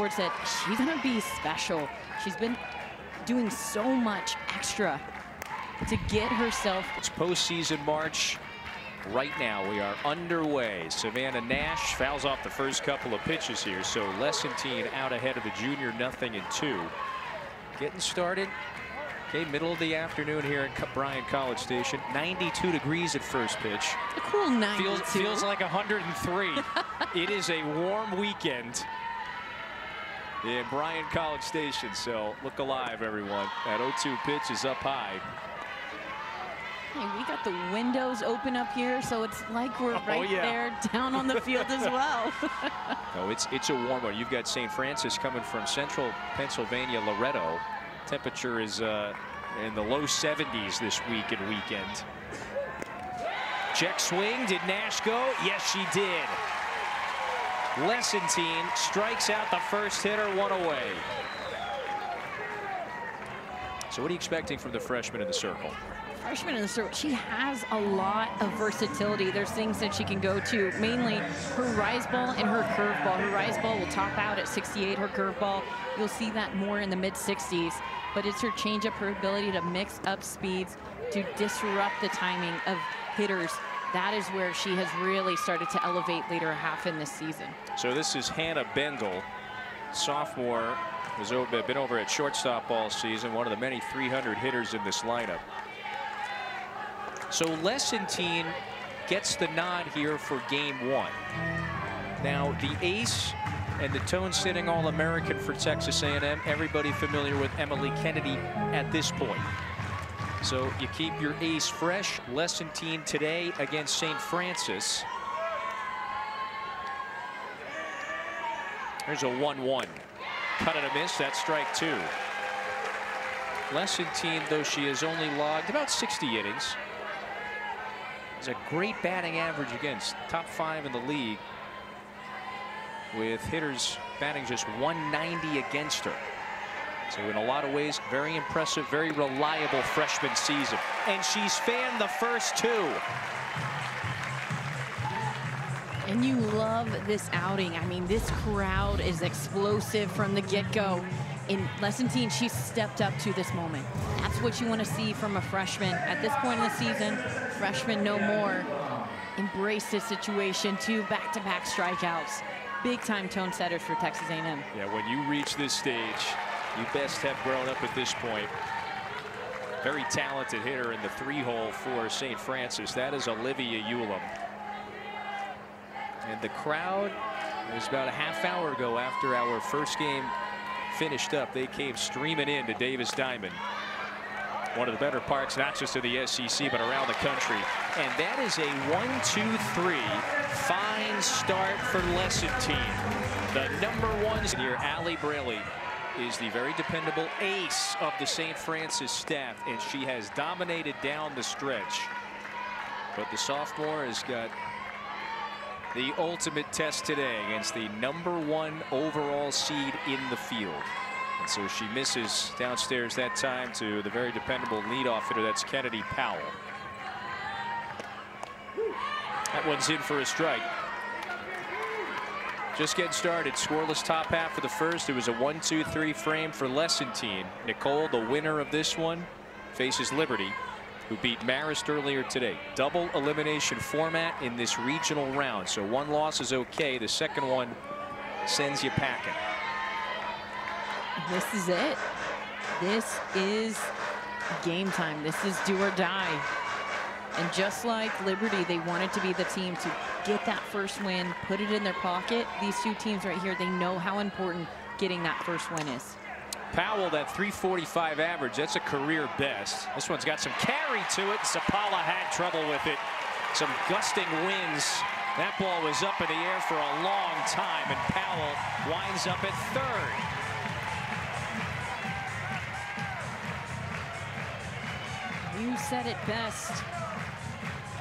Sports said she's going to be special. She's been doing so much extra to get herself. It's postseason March. Right now we are underway. Savannah Nash fouls off the first couple of pitches here, so Lessentine out ahead of the junior, 0-2. Getting started. Okay, middle of the afternoon here at Bryan College Station. 92 degrees at first pitch. A cool 92. Feels like 103. It is a warm weekend in Bryan College Station, so look alive, everyone. That 0-2 pitch is up high. Hey, we got the windows open up here, so it's like we're right there down on the field as well. No, it's a warm one. You've got St. Francis coming from central Pennsylvania, Loretto. Temperature is in the low 70s this week and weekend. Check swing. Did Nash go? Yes, she did. Lessentine strikes out the first hitter, one away. So what are you expecting from the freshman in the circle? Freshman in the circle, she has a lot of versatility. There's things that she can go to, mainly her rise ball and her curveball. Her rise ball will top out at 68. Her curveball, you'll see that more in the mid-60s. But it's her changeup, her ability to mix up speeds, to disrupt the timing of hitters. That is where she has really started to elevate later half in this season. So this is Hannah Bendel, sophomore, has been over at shortstop all season, one of the many 300 hitters in this lineup. So Lessentine gets the nod here for game one. Now the ace and the tone-setting All-American for Texas A&M, everybody familiar with Emily Kennedy at this point. So you keep your ace fresh. Lessentine today against St. Francis. There's a 1-1. Cut and a miss, that's strike two. Lessentine, though she has only logged about 60 innings, has a great batting average against top 5 in the league, with hitters batting just 190 against her. So in a lot of ways, very impressive, very reliable freshman season. And she's fanned the first two. And you love this outing. I mean, this crowd is explosive from the get-go. In Lessentine, she stepped up to this moment. That's what you want to see from a freshman. At this point in the season, freshmen no more. Embrace this situation, 2 back-to-back strikeouts. Big-time tone setters for Texas A&M. Yeah, when you reach this stage, you best have grown up at this point. Very talented hitter in the 3-hole for St. Francis. That is Olivia Ulam. And the crowd, it was about a half hour ago after our first game finished up, they came streaming in to Davis Diamond. One of the better parks, not just of the SEC, but around the country. And that is a 1-2-3. Fine start for Lessentine. The #1 here, Allie Braley, is the very dependable ace of the St. Francis staff, and she has dominated down the stretch. But the sophomore has got the ultimate test today against the #1 overall seed in the field. And so she misses downstairs that time to the very dependable leadoff hitter. That's Kennedy Powell. That one's in for a strike. Just getting started. Scoreless top half of the first. It was a 1-2-3 frame for Lessentine. Nicole, the winner of this one, faces Liberty, who beat Marist earlier today. Double elimination format in this regional round. So one loss is okay. The second one sends you packing. This is it. This is game time. This is do or die. And just like Liberty, they wanted to be the team to get that first win, put it in their pocket. These two teams right here, they know how important getting that first win is. Powell, that 345 average, that's a career best. This one's got some carry to it. Sapala had trouble with it. Some gusting winds. That ball was up in the air for a long time, and Powell winds up at third. You said it best.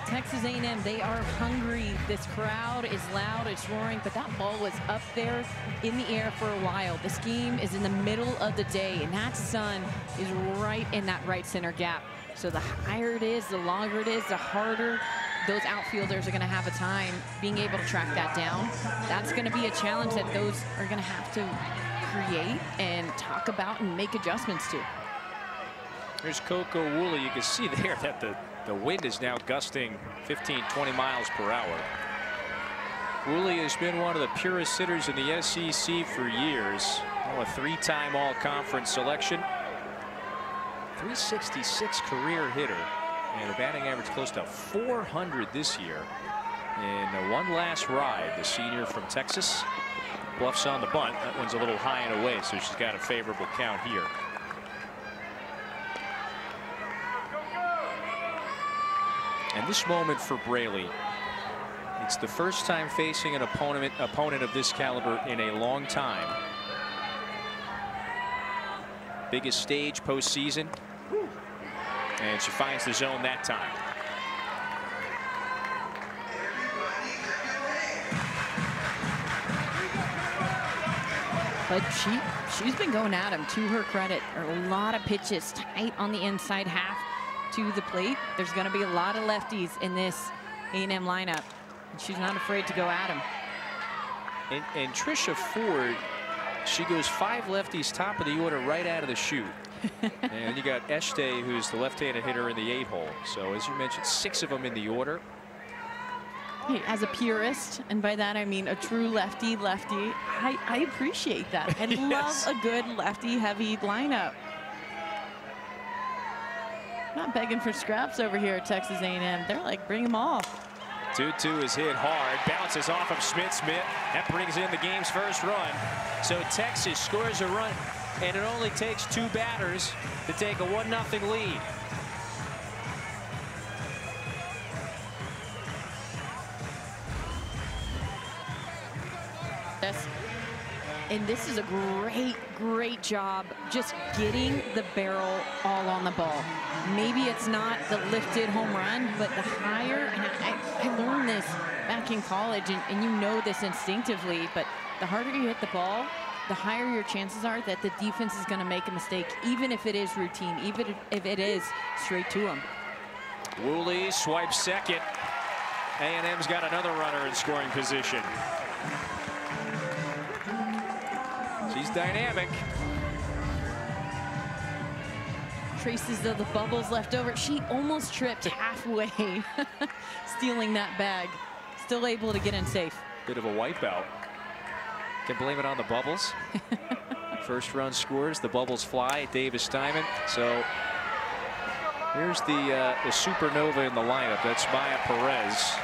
Texas A&M, they are hungry. This crowd is loud, it's roaring, but that ball was up there in the air for a while. This game is in the middle of the day, and that sun is right in that right center gap. So the higher it is, the longer it is, the harder those outfielders are going to have a time being able to track that down. That's going to be a challenge that those are going to have to create and talk about and make adjustments to. Here's Coco Woolley. You can see there that the wind is now gusting 15-20 miles per hour. Woolley has been one of the purest hitters in the SEC for years. A 3-time all-conference selection. 366 career hitter. And a batting average close to 400 this year. In one last ride, the senior from Texas bluffs on the bunt. That one's a little high and away, so she's got a favorable count here. And this moment for Braley, it's the first time facing an opponent of this caliber in a long time. Biggest stage postseason, and she finds the zone that time. But she's been going at him, to her credit. A lot of pitches tight on the inside half to the plate. There's going to be a lot of lefties in this A&M lineup. And she's not afraid to go at him. And Trisha Ford, she goes 5 lefties top of the order right out of the chute. And you got Eshte, who's the left-handed hitter in the 8-hole. So as you mentioned, 6 of them in the order. Hey, as a purist, and by that I mean a true lefty, I appreciate that. I Yes. love a good lefty-heavy lineup. Not begging for scraps over here at Texas A&M. They're like, bring them all. 2-2 is hit hard, bounces off of Smith. That brings in the game's first run. So Texas scores a run, and it only takes 2 batters to take a 1-0 lead. Yes. And this is a great job just getting the barrel all on the ball. Maybe it's not the lifted home run, but the higher, and I learned this back in college, and you know this instinctively, but the harder you hit the ball, the higher your chances are that the defense is going to make a mistake, even if it is routine, even if it is straight to them. Woolley swipes second. A&M's got another runner in scoring position. She's dynamic. Traces of the bubbles left over. She almost tripped halfway, stealing that bag. Still able to get in safe. Bit of a wipeout. Can blame it on the bubbles. First run scores, the bubbles fly. Davis Diamond. So here's the supernova in the lineup. That's Maya Perez.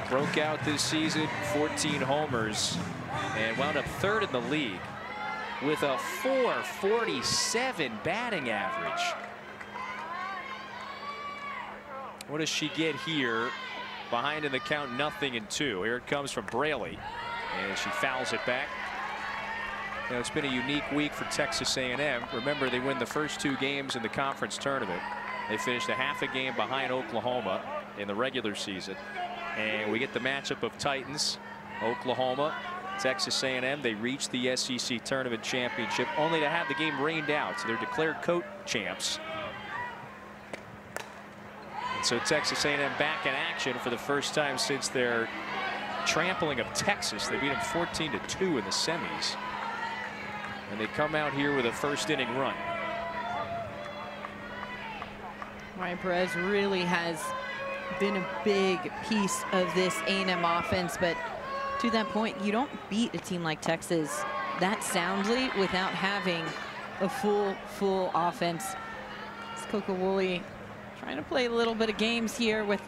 Broke out this season, 14 homers, and wound up 3rd in the league with a .447 batting average. What does she get here? Behind in the count, 0-2. Here it comes from Braley, and she fouls it back. You know, it's been a unique week for Texas A&M. Remember, they win the first 2 games in the conference tournament. They finished a half a game behind Oklahoma in the regular season. And we get the matchup of Titans, Oklahoma, Texas A&M. They reached the SEC tournament championship only to have the game rained out. So they're declared co-champs. And so Texas A&M back in action for the first time since their trampling of Texas. They beat them 14-2 in the semis. And they come out here with a first inning run. Ryan Perez really has been a big piece of this A&M offense, but to that point, you don't beat a team like Texas that soundly without having a full offense. It's Coco Woolley trying to play a little bit of games here with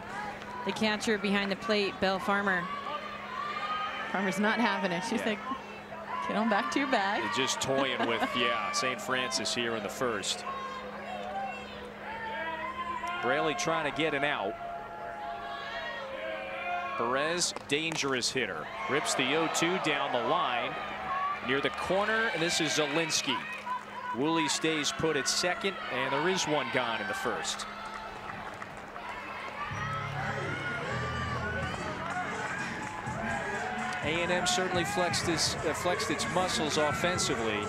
the catcher behind the plate, Belle Farmer. Farmer's not having it. She's like, get on back to your bag. They're just toying with, St. Francis here in the first. Braley trying to get an out. Perez, dangerous hitter. Rips the 0-2 down the line. Near the corner, and this is Zielinski. Woolley stays put at second, and there is one gone in the first. A&M certainly flexed its muscles offensively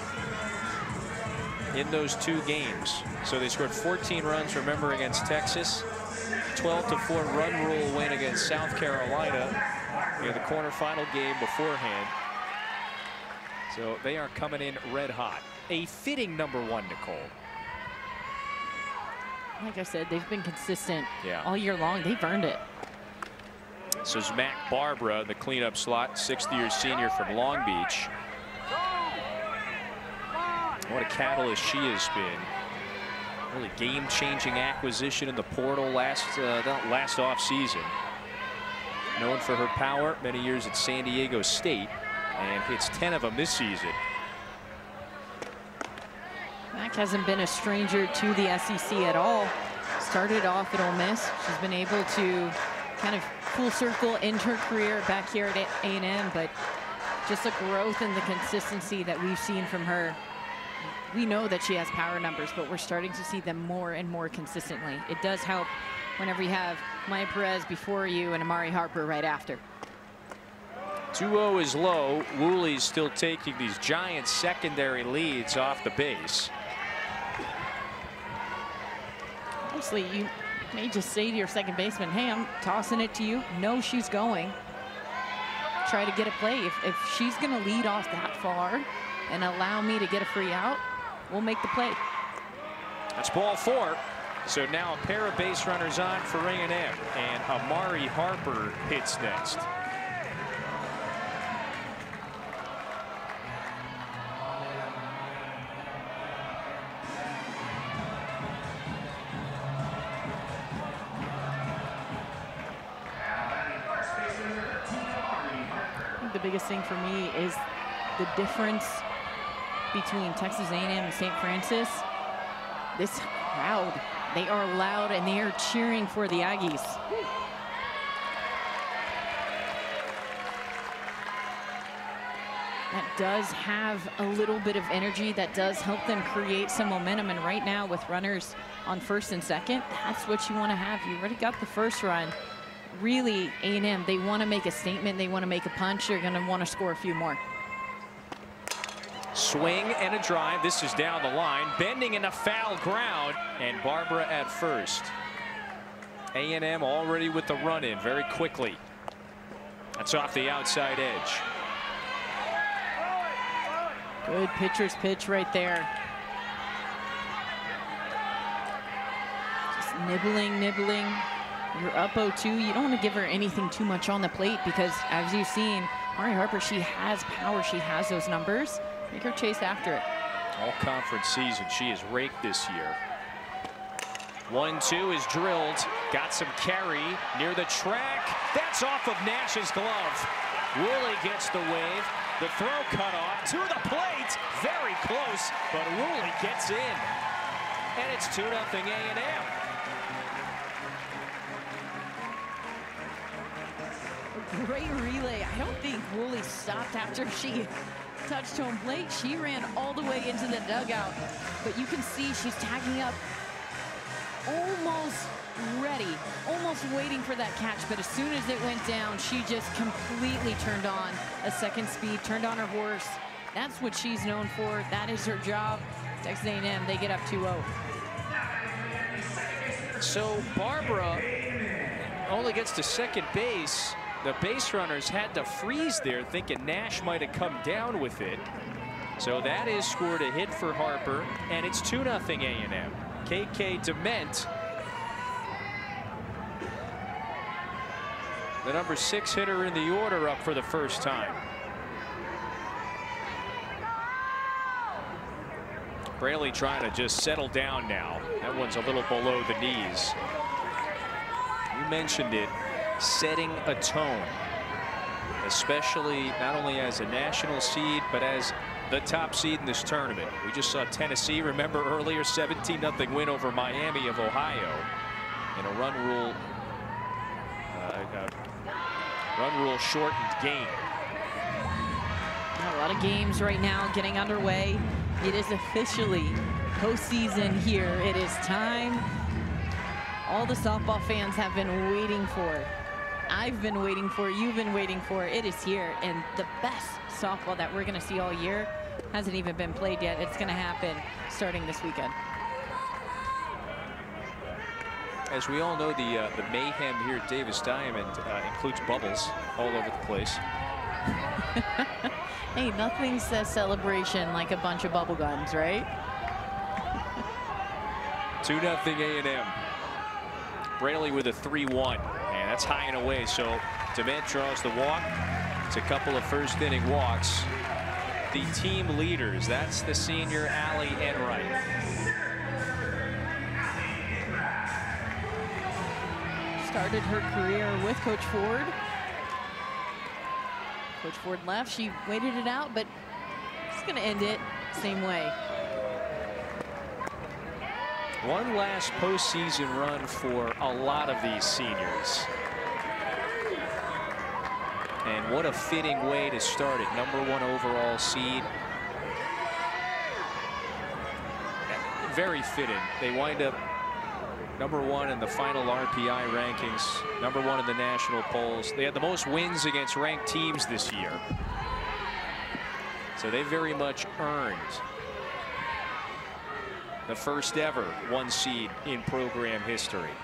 in those 2 games. So they scored 14 runs, remember, against Texas. 12-4 run rule win against South Carolina, in the quarterfinal game beforehand. So they are coming in red hot. A fitting #1, Nicole. Like I said, they've been consistent all year long. They've earned it. This is Mac Barbara in the cleanup slot, 6th-year senior from Long Beach. What a catalyst she has been. Really game-changing acquisition in the portal last offseason. Known for her power, many years at San Diego State, and hits 10 of them this season. Mac hasn't been a stranger to the SEC at all. Started off at Ole Miss. She's been able to kind of full circle end her career back here at A&M, but just the growth and the consistency that we've seen from her. We know that she has power numbers, but we're starting to see them more and more consistently. It does help whenever you have Maya Perez before you and Amari Harper right after. 2-0 is low. Woolley's still taking these giant secondary leads off the base. Honestly, you may just say to your second baseman, hey, I'm tossing it to you. No, she's going. Try to get a play. If she's going to lead off that far and allow me to get a free out, we'll make the play. That's ball 4. So now a pair of base runners on for A&M, and Amari Harper hits next. The biggest thing for me is the difference between Texas A&M and St. Francis. This crowd, they are loud and they are cheering for the Aggies. That does have a little bit of energy. That does help them create some momentum. And right now with runners on first and second, that's what you want to have. You already got the first run. Really, A&M, they want to make a statement. They want to make a punch. They're going to want to score a few more. Swing and a drive. This is down the line. Bending in a foul ground. And Barbara at first. A&M already with the run in very quickly. That's off the outside edge. Good pitcher's pitch right there. Just nibbling. You're up 0-2. You don't want to give her anything too much on the plate because, as you've seen, Amari Harper, she has power. She has those numbers. Make her chase after it. All conference season, she has raked this year. 1-2 is drilled. Got some carry near the track. That's off of Nash's glove. Woolley gets the wave. The throw cut off to the plate. Very close, but Woolley gets in. And it's 2-0 A&M. Great relay. I don't think Woolley stopped after she touched home plate. She ran all the way into the dugout. But you can see she's tagging up, almost ready, almost waiting for that catch. But as soon as it went down, she just completely turned on a second speed, turned on her horse. That's what she's known for. That is her job. Texas A&M, they get up 2-0. So Barbara only gets to second base. The base runners had to freeze there, thinking Nash might have come down with it. So that is scored a hit for Harper, and it's 2-0 A&M. KK Dement, the number 6 hitter in the order, up for the first time. Braley trying to just settle down now. That one's a little below the knees. You mentioned it. Setting a tone, especially not only as a national seed, but as the top seed in this tournament. We just saw Tennessee, remember earlier, 17-0 win over Miami of Ohio in a run rule shortened game. A lot of games right now getting underway. It is officially postseason here. It is time. All the softball fans have been waiting for. I've been waiting for, you've been waiting for. It is here, and the best softball that we're going to see all year hasn't even been played yet. It's going to happen starting this weekend. as we all know, the mayhem here at Davis Diamond includes bubbles all over the place. Hey, nothing says celebration like a bunch of bubble guns, right? 2-0 A&M. Braley with a 3-1, and that's high and away. So DeMent draws the walk. It's a couple of first inning walks. The team leaders, that's the senior Allie Enright. Started her career with Coach Ford. Coach Ford left. She waited it out, but she's going to end it same way. One last postseason run for a lot of these seniors. And what a fitting way to start it. #1 overall seed. Very fitting. They wind up #1 in the final RPI rankings, #1 in the national polls. They had the most wins against ranked teams this year. So they very much earned the first ever 1 seed in program history.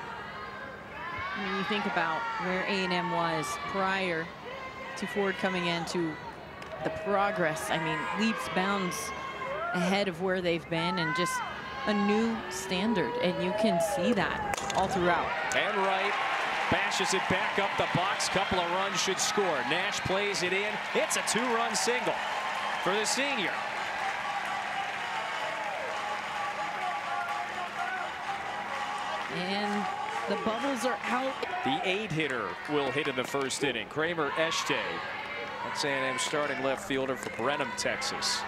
When you think about where A&M was prior to Ford coming into the progress, I mean, leaps, bounds ahead of where they've been, and just a new standard, and you can see that all throughout. Enright bashes it back up the box. Couple of runs should score. Nash plays it in. It's a 2-run single for the senior. And the bubbles are out. The 8-hitter will hit in the first inning. Kramer Eshte. That's A&M starting left fielder for Brenham, Texas.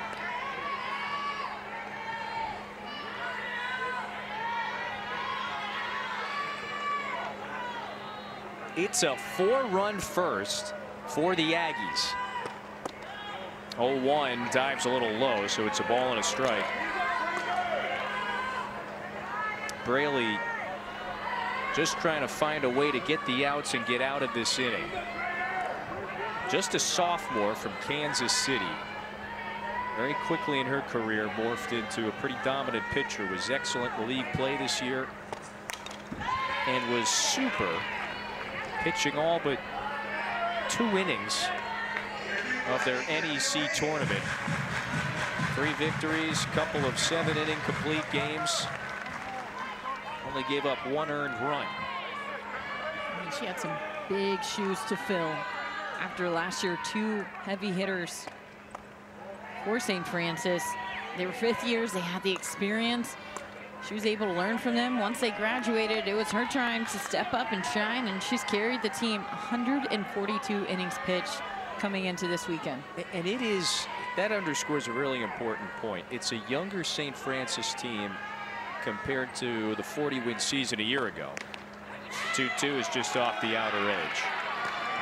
It's a 4-run first for the Aggies. 0-1, dives a little low, so it's a ball and a strike. Braley just trying to find a way to get the outs and get out of this inning. Just a sophomore from Kansas City. Very quickly in her career morphed into a pretty dominant pitcher. Was excellent in league play this year and was super, pitching all but 2 innings of their NEC tournament. 3 victories, couple of 7-inning complete games. Only gave up 1 earned run. I mean, she had some big shoes to fill after last year. 2 heavy hitters for St. Francis. They were 5th years. They had the experience. She was able to learn from them. Once they graduated, it was her time to step up and shine, and she's carried the team. 142 innings pitched coming into this weekend. And it is, that underscores a really important point. It's a younger St. Francis team compared to the 40-win season a year ago. 2-2 is just off the outer edge.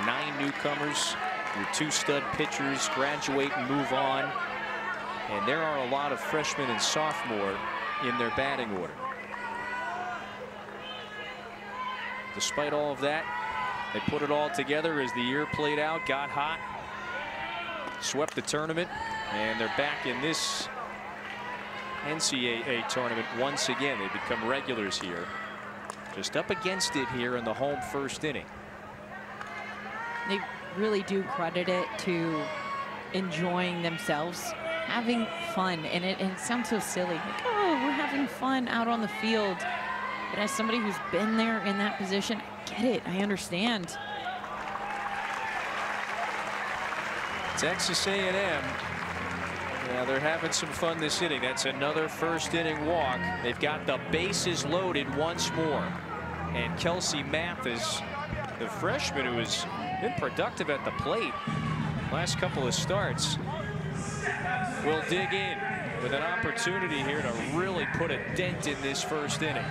9 newcomers, your 2 stud pitchers graduate and move on. And there are a lot of freshmen and sophomore in their batting order. Despite all of that, they put it all together as the year played out, got hot, swept the tournament, and they're back in this NCAA tournament once again. They become regulars here. Just up against it here in the home first inning. They really do credit it to enjoying themselves, having fun, and it sounds so silly. Like, oh, we're having fun out on the field. But as somebody who's been there in that position, I get it. I understand. Texas A&M, yeah, they're having some fun this inning. That's another first inning walk. They've got the bases loaded once more. And Kelsey Mathis, the freshman who has been productive at the plate last couple of starts, will dig in with an opportunity here to really put a dent in this first inning.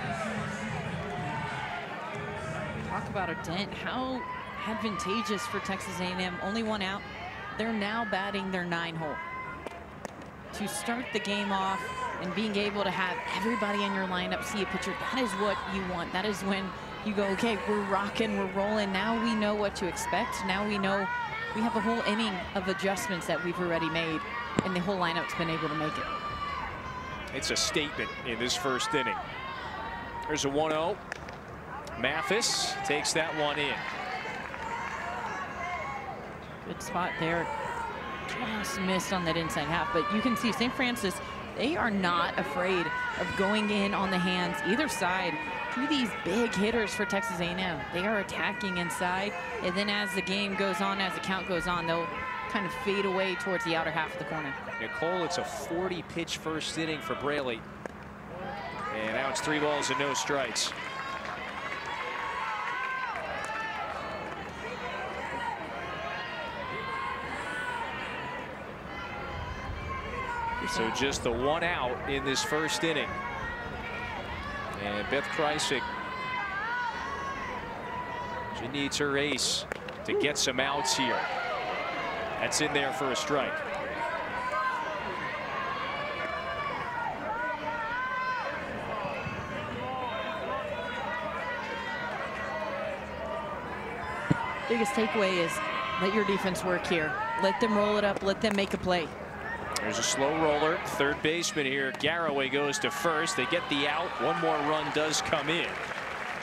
Talk about a dent. How advantageous for Texas A&M. Only 1 out. They're now batting their 9-hole. To start the game off and being able to have everybody in your lineup see a pitcher, that is what you want. That is when you go, okay, we're rocking, we're rolling. Now we know what to expect. Now we know we have a whole inning of adjustments that we've already made, and the whole lineup's been able to make it. It's a statement in this first inning. There's a 1-0. Mathis takes that one in. Good spot there. Just missed on that inside half, but you can see St. Francis, they are not afraid of going in on the hands either side to these big hitters for Texas A&M. They are attacking inside, and then as the game goes on, as the count goes on, they'll kind of fade away towards the outer half of the corner. Nicole, it's a 40-pitch first inning for Braley. And now it's 3 balls and no strikes. So just the 1 out in this first inning. And Beth Kreisig, she needs her ace to get some outs here. That's in there for a strike. Biggest takeaway is let your defense work here. Let them roll it up. Let them make a play. There's a slow roller. Third baseman here. Garraway goes to first. They get the out. One more run does come in.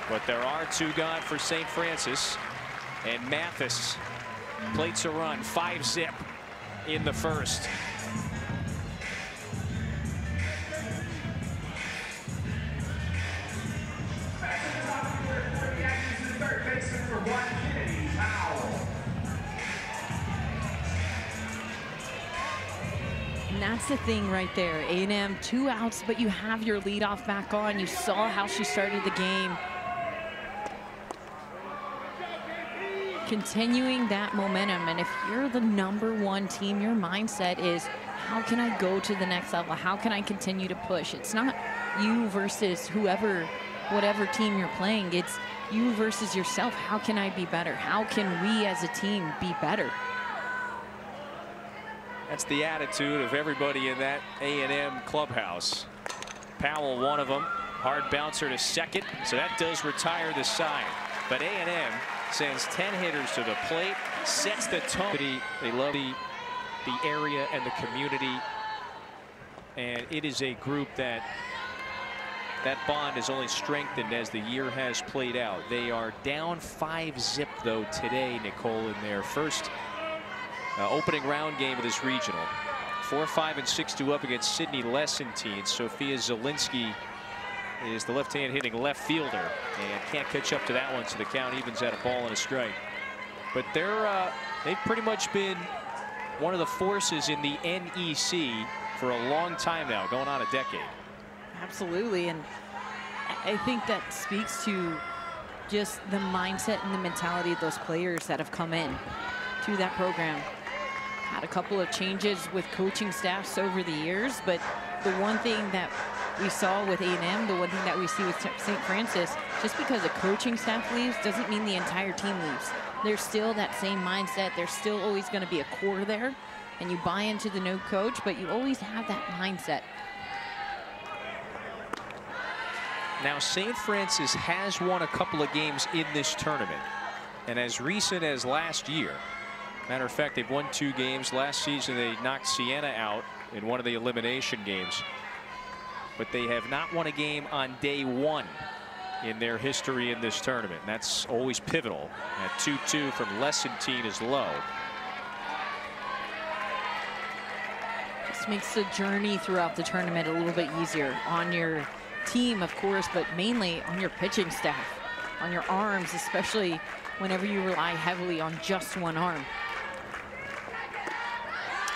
But there are 2 gone for St. Francis. And Mathis plates a run. 5-zip in the first. And that's the thing right there. A&M 2 outs, but you have your leadoff back on. You saw how she started the game. Continuing that momentum, and if you're the #1 team, your mindset is, how can I go to the next level? How can I continue to push? It's not you versus whoever, whatever team you're playing. It's you versus yourself. How can I be better? How can we as a team be better? That's the attitude of everybody in that A&M clubhouse. Powell, one of them. Hard bouncer to second, so that does retire the side. But A&M sends 10 hitters to the plate, sets the tone. They love the area and the community, and it is a group that bond is only strengthened as the year has played out. They are down 5-zip though today, Nicole, in their first opening round game of this regional. 4-5 and 6-2 up against Sydney Lessentine. Sophia Zielinski is the left-hand hitting left fielder and can't catch up to that one, so the count evens at a ball and a strike. But they've pretty much been one of the forces in the NEC for a long time now, going on a decade. Absolutely, and I think that speaks to just the mindset and the mentality of those players that have come in to that program. Had a couple of changes with coaching staffs over the years, but the one thing that we saw with A&M, the one thing that we see with St. Francis, just because a coaching staff leaves doesn't mean the entire team leaves. There's still that same mindset. There's still always going to be a core there, and you buy into the new coach, but you always have that mindset. Now, St. Francis has won a couple of games in this tournament, and as recent as last year. Matter of fact, they've won 2 games. Last season, they knocked Siena out in one of the elimination games. But they have not won a game on day 1 in their history in this tournament. And that's always pivotal. At 2-2 from Lessentine is low. This makes the journey throughout the tournament a little bit easier on your team, of course, but mainly on your pitching staff, on your arms, especially whenever you rely heavily on just one arm.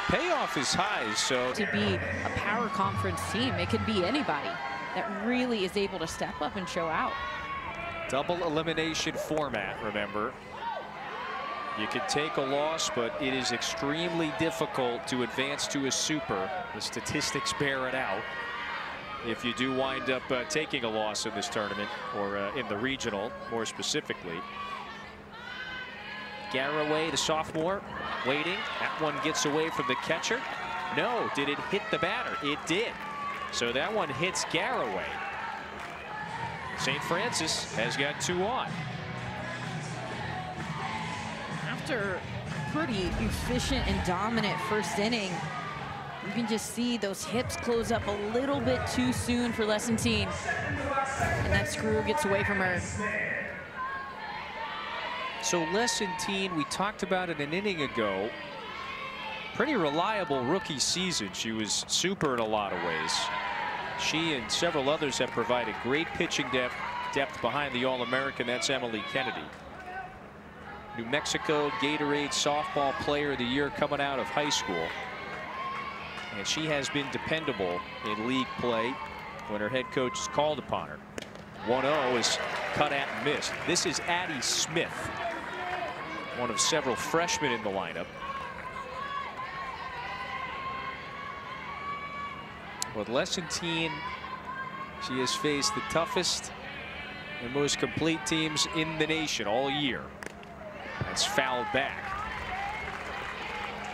Payoff is high, so to be a power conference team, it could be anybody that really is able to step up and show out. Double elimination format, remember. You could take a loss, but it is extremely difficult to advance to a super. The statistics bear it out. If you do wind up taking a loss in this tournament, or in the regional more specifically. Garraway, the sophomore, waiting. That one gets away from the catcher. No, did it hit the batter? It did. So that one hits Garraway. St. Francis has got 2 on. After a pretty efficient and dominant first inning, you can just see those hips close up a little bit too soon for Lessentine. And that screw gets away from her. So Lessentine, we talked about it an inning ago. Pretty reliable rookie season. She was super in a lot of ways. She and several others have provided great pitching depth behind the All-American. That's Emily Kennedy. New Mexico Gatorade Softball Player of the Year coming out of high school. And she has been dependable in league play when her head coach is called upon her. 1-0 is cut at and missed. This is Addie Smith, one of several freshmen in the lineup. With Lessentine, she has faced the toughest and most complete teams in the nation all year. That's fouled back.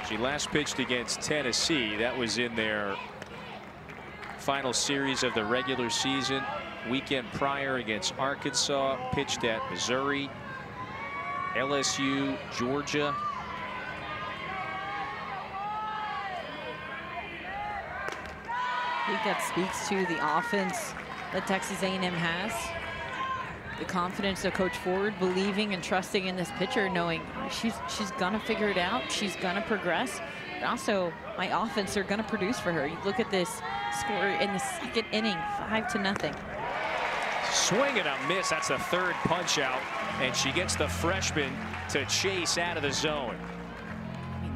She last pitched against Tennessee. That was in their final series of the regular season. Weekend prior against Arkansas, pitched at Missouri, LSU, Georgia. I think that speaks to the offense that Texas A&M has. The confidence of Coach Ford, believing and trusting in this pitcher, knowing she's gonna figure it out, she's gonna progress. But also, my offense are gonna produce for her. You look at this score in the second inning, 5-0. Swing and a miss. That's the third punch out, and she gets the freshman to chase out of the zone.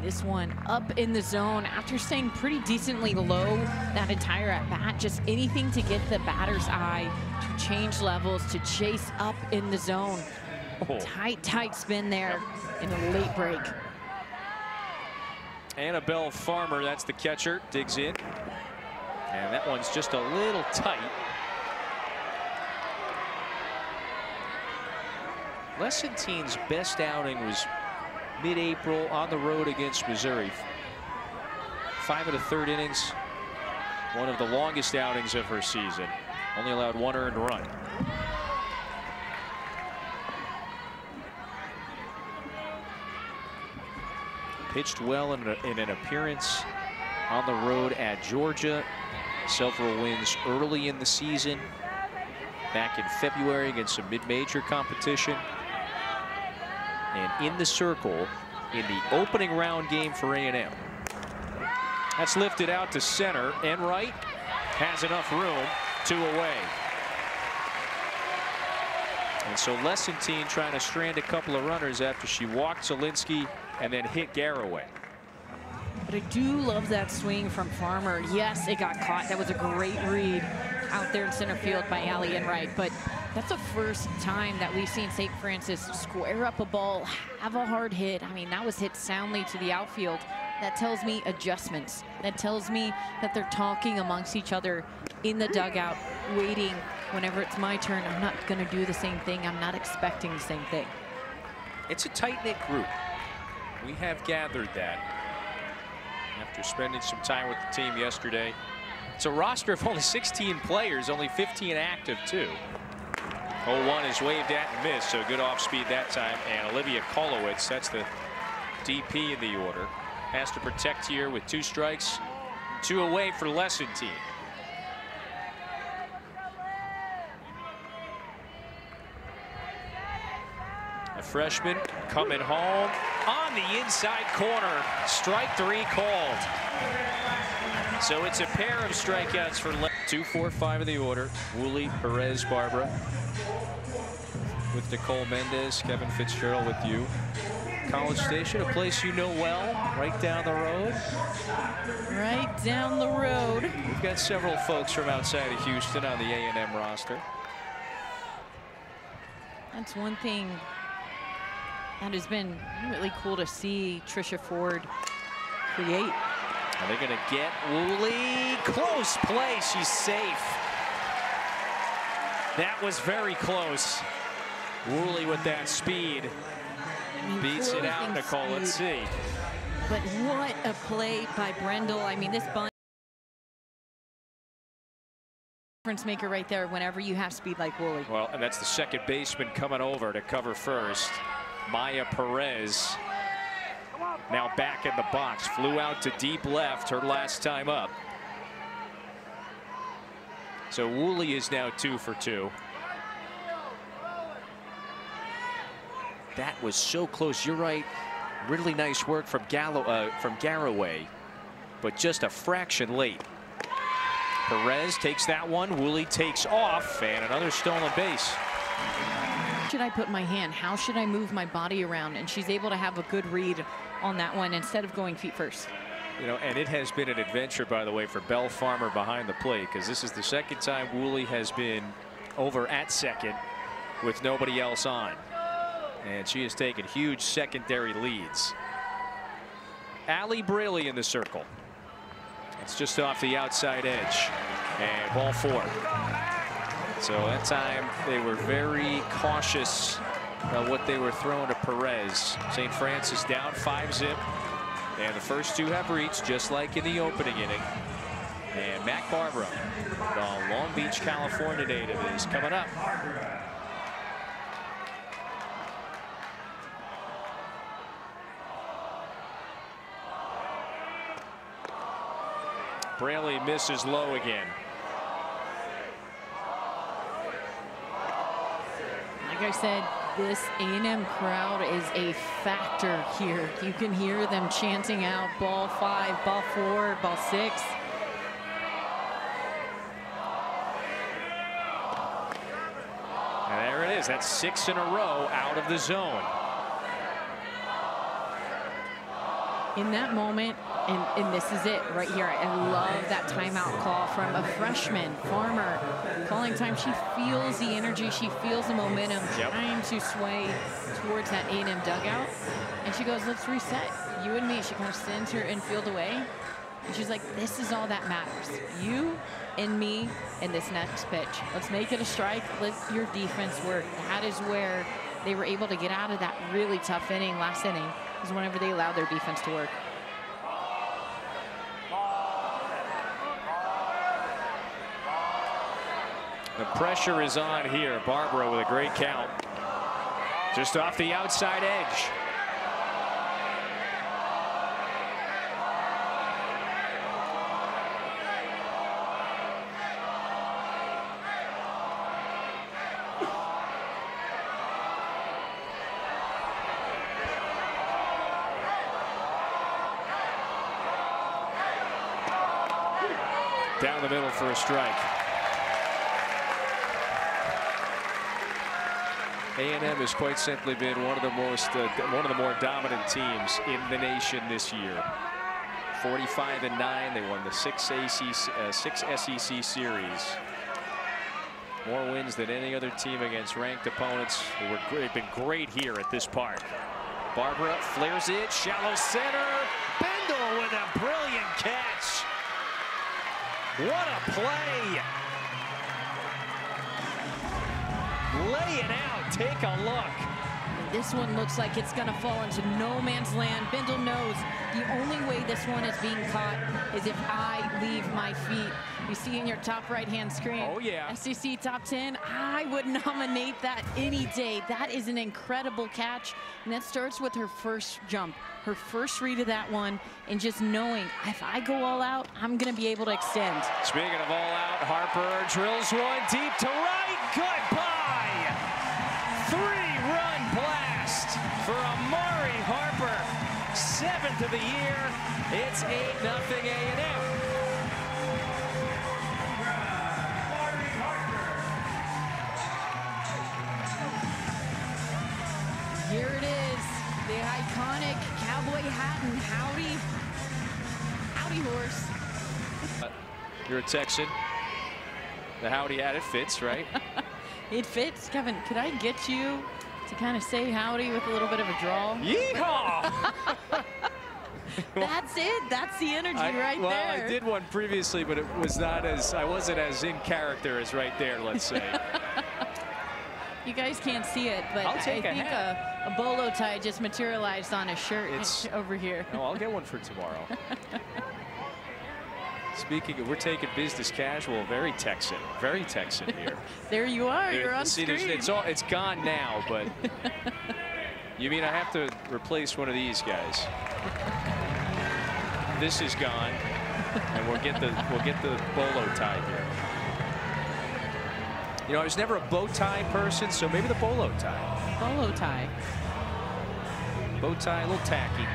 This one up in the zone after staying pretty decently low that entire at bat. Just anything to get the batter's eye, to change levels, to chase up in the zone. Oh. Tight spin there in a late break. Annabelle Farmer, that's the catcher, digs in. And that one's just a little tight. Lessentine's best outing was mid-April on the road against Missouri. 5 1/3 innings, one of the longest outings of her season. Only allowed 1 earned run. Pitched well in an appearance on the road at Georgia. Several wins early in the season, back in February against some mid-major competition. And in the circle in the opening round game for A&M. That's lifted out to center, and right has enough room, 2 away. And so Lessentine trying to strand a couple of runners after she walked Zielinski and then hit Garraway. But I do love that swing from Farmer. Yes, it got caught. That was a great read out there in center field by Allie Enright, but that's the first time that we've seen St. Francis square up a ball, have a hard hit. I mean, that was hit soundly to the outfield. That tells me adjustments. That tells me that they're talking amongst each other in the dugout, waiting whenever it's my turn. I'm not going to do the same thing. I'm not expecting the same thing. It's a tight-knit group. We have gathered that after spending some time with the team yesterday. It's a roster of only 16 players, only 15 active, too. 0-1 is waved at and missed, so good off speed that time. And Olivia Kolowitz, that's the DP in the order, has to protect here with 2 strikes, 2 away for Lessentine. A freshman coming home on the inside corner. Strike 3 called. So it's a pair of strikeouts for 2-4-5 in the order. Woolley, Perez, Barbara. With Nicole Mendez, Kevin Fitzgerald with you. College Station, a place you know well, right down the road. Right down the road. We've got several folks from outside of Houston on the A&M roster. That's one thing that has been really cool to see Trisha Ford create. Are they going to get Woolley? Close play. She's safe. That was very close. Woolley with that speed. Beats it out, Nicole. Let's see. But what a play by Brendel. I mean, this bunt difference maker right there whenever you have speed like Woolley. Well, and that's the second baseman coming over to cover first. Maya Perez now back in the box. Flew out to deep left her last time up. So Woolley is now 2 for 2. That was so close. You're right. Really nice work from Garraway, but just a fraction late. Perez takes that one. Woolley takes off, and another stolen base. Should I put my hand? How should I move my body around? And she's able to have a good read on that one instead of going feet first. You know, and it has been an adventure, by the way, for Belle Farmer behind the plate, because this is the second time Woolley has been over at second with nobody else on. And she has taken huge secondary leads. Allie Braley in the circle. It's just off the outside edge. And ball 4. So that time they were very cautious about what they were throwing to Perez. St. Francis down 5-zip. And the first 2 have reached, just like in the opening inning. And Mac Barbara, the Long Beach, California native, is coming up. Braley misses low again. Like I said, this A&M crowd is a factor here. You can hear them chanting out ball 5, ball 4, ball 6. And there it is. That's 6 in a row out of the zone. In that moment, and this is it right here. I love that timeout call from a freshman, Farmer, calling time. She feels the energy. She feels the momentum, trying to sway towards that A&M dugout. And she goes, let's reset. You and me. She kind of sends her infield away. And she's like, this is all that matters. You and me in this next pitch. Let's make it a strike. Let your defense work. That is where they were able to get out of that really tough inning, last inning, is whenever they allowed their defense to work. The pressure is on here. Barbara with a great count. Just off the outside edge. Down the middle for a strike. A&M has quite simply been one of the more dominant teams in the nation this year. 45-9. They won the 6 SEC series. More wins than any other team against ranked opponents. They've been great here at this park. Barbara flares it, shallow center. Bendel with a brilliant catch. What a play. Lay it out. Take a look. This one looks like it's going to fall into no man's land. Bendel knows the only way this one is being caught is if I leave my feet. You see in your top right-hand screen. Oh, yeah. SEC top 10. I would nominate that any day. That is an incredible catch. And that starts with her first jump, her first read of that one, and just knowing if I go all out, I'm going to be able to extend. Speaking of all out, Harper drills one deep to right. Goodbye. 3-run blast for Amari Harper. 7th of the year. It's 8-0 A&M. Here it is, the iconic cowboy hat and howdy horse. You're a Texan. The howdy hat, it fits, right? It fits. Kevin, could I get you to kind of say howdy with a little bit of a drawl? Yeehaw! That's it. That's the energy right there. Well, I did one previously, but it was not as, I wasn't as in character as right there, let's say. You guys can't see it, but I think a bolo tie just materialized on his shirt. It's over here. No, I'll get one for tomorrow. Speaking of, we're taking business casual, very Texan here. There you are. You're on screen. It's gone now, but you mean I have to replace one of these guys? This is gone, and we'll get the bolo tie here. You know, I was never a bow tie person, so maybe the bolo tie. Bolo tie. Bow tie, a little tacky.